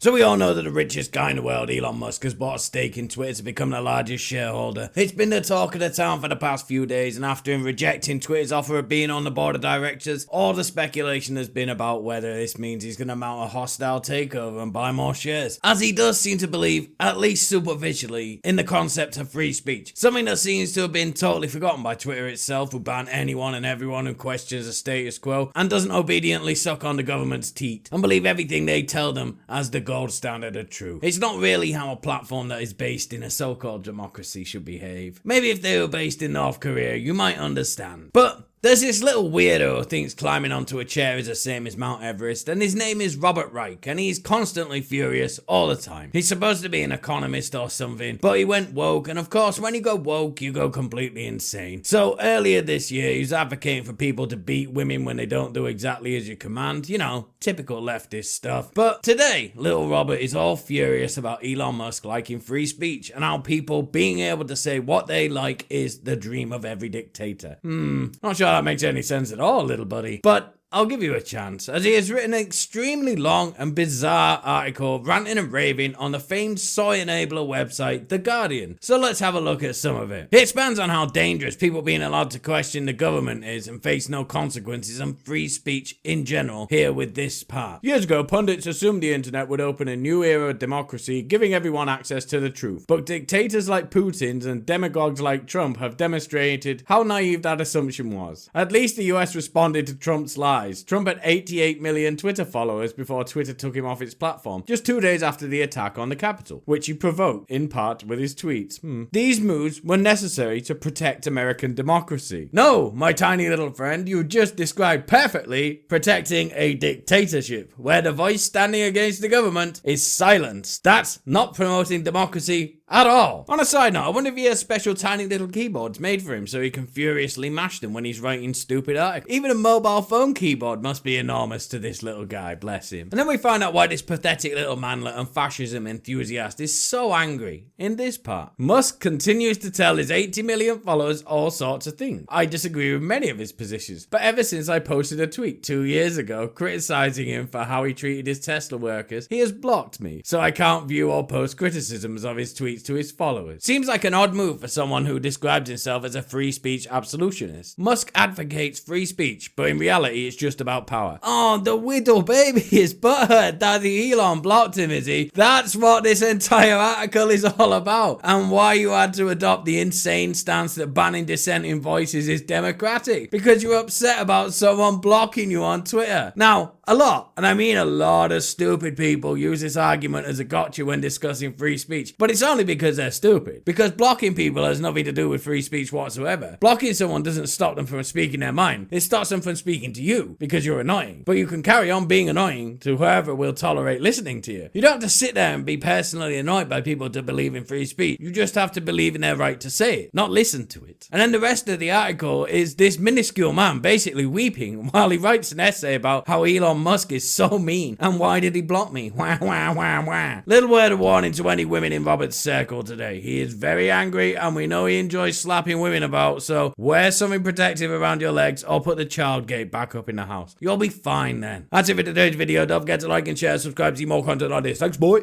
So we all know that the richest guy in the world, Elon Musk, has bought a stake in Twitter to become the largest shareholder. It's been the talk of the town for the past few days, and after him rejecting Twitter's offer of being on the board of directors, all the speculation has been about whether this means he's going to mount a hostile takeover and buy more shares, as he does seem to believe, at least superficially, in the concept of free speech, something that seems to have been totally forgotten by Twitter itself, who ban anyone and everyone who questions the status quo and doesn't obediently suck on the government's teat and believe everything they tell them as the gold standard of truth. It's not really how a platform that is based in a so-called democracy should behave. Maybe if they were based in North Korea, you might understand. But there's this little weirdo who thinks climbing onto a chair is the same as Mount Everest, and his name is Robert Reich, and he's constantly furious all the time. He's supposed to be an economist or something, but he went woke, and of course when you go woke, you go completely insane. So earlier this year, he was advocating for people to beat women when they don't do exactly as you command. You know, typical leftist stuff. But today, little Robert is all furious about Elon Musk liking free speech, and how people being able to say what they like is the dream of every dictator. Not sure that makes any sense at all, little buddy. But I'll give you a chance, as he has written an extremely long and bizarre article ranting and raving on the famed soy enabler website, The Guardian. So let's have a look at some of it. It expands on how dangerous people being allowed to question the government is and face no consequences and free speech in general, here with this part. Years ago, pundits assumed the internet would open a new era of democracy, giving everyone access to the truth. But dictators like Putin's and demagogues like Trump have demonstrated how naive that assumption was. At least the US responded to Trump's lies. Trump had 88 million Twitter followers before Twitter took him off its platform, just 2 days after the attack on the Capitol, which he provoked, in part, with his tweets. These moves were necessary to protect American democracy. No, my tiny little friend, you just described perfectly protecting a dictatorship, where the voice standing against the government is silenced. That's not promoting democracy at all. On a side note, I wonder if he has special tiny little keyboards made for him so he can furiously mash them when he's writing stupid articles. Even a mobile phone keyboard must be enormous to this little guy, bless him. And then we find out why this pathetic little manlet and fascism enthusiast is so angry in this part. Musk continues to tell his 80 million followers all sorts of things. I disagree with many of his positions, but ever since I posted a tweet 2 years ago criticizing him for how he treated his Tesla workers, he has blocked me, so I can't view or post criticisms of his tweets to his followers. Seems like an odd move for someone who describes himself as a free speech absolutionist. Musk advocates free speech, but in reality it's just about power. Oh, the widow baby is butthurt Daddy Elon blocked him, is he? That's what this entire article is all about, and why you had to adopt the insane stance that banning dissenting voices is democratic, because you're upset about someone blocking you on Twitter. Now, a lot, and I mean a lot of stupid people use this argument as a gotcha when discussing free speech, but it's only because they're stupid. Because blocking people has nothing to do with free speech whatsoever. Blocking someone doesn't stop them from speaking their mind. It stops them from speaking to you because you're annoying. But you can carry on being annoying to whoever will tolerate listening to you. You don't have to sit there and be personally annoyed by people to believe in free speech. You just have to believe in their right to say it, not listen to it. And then the rest of the article is this minuscule man basically weeping while he writes an essay about how Elon Musk is so mean and why did he block me? Wah, wah, wah, wah. Little word of warning to any women in Robert's circle today. He is very angry and we know he enjoys slapping women about, so wear something protective around your legs or put the child gate back up in the house. You'll be fine then. That's it for today's video. Don't forget to like and share, subscribe to see more content like this. Thanks, boy.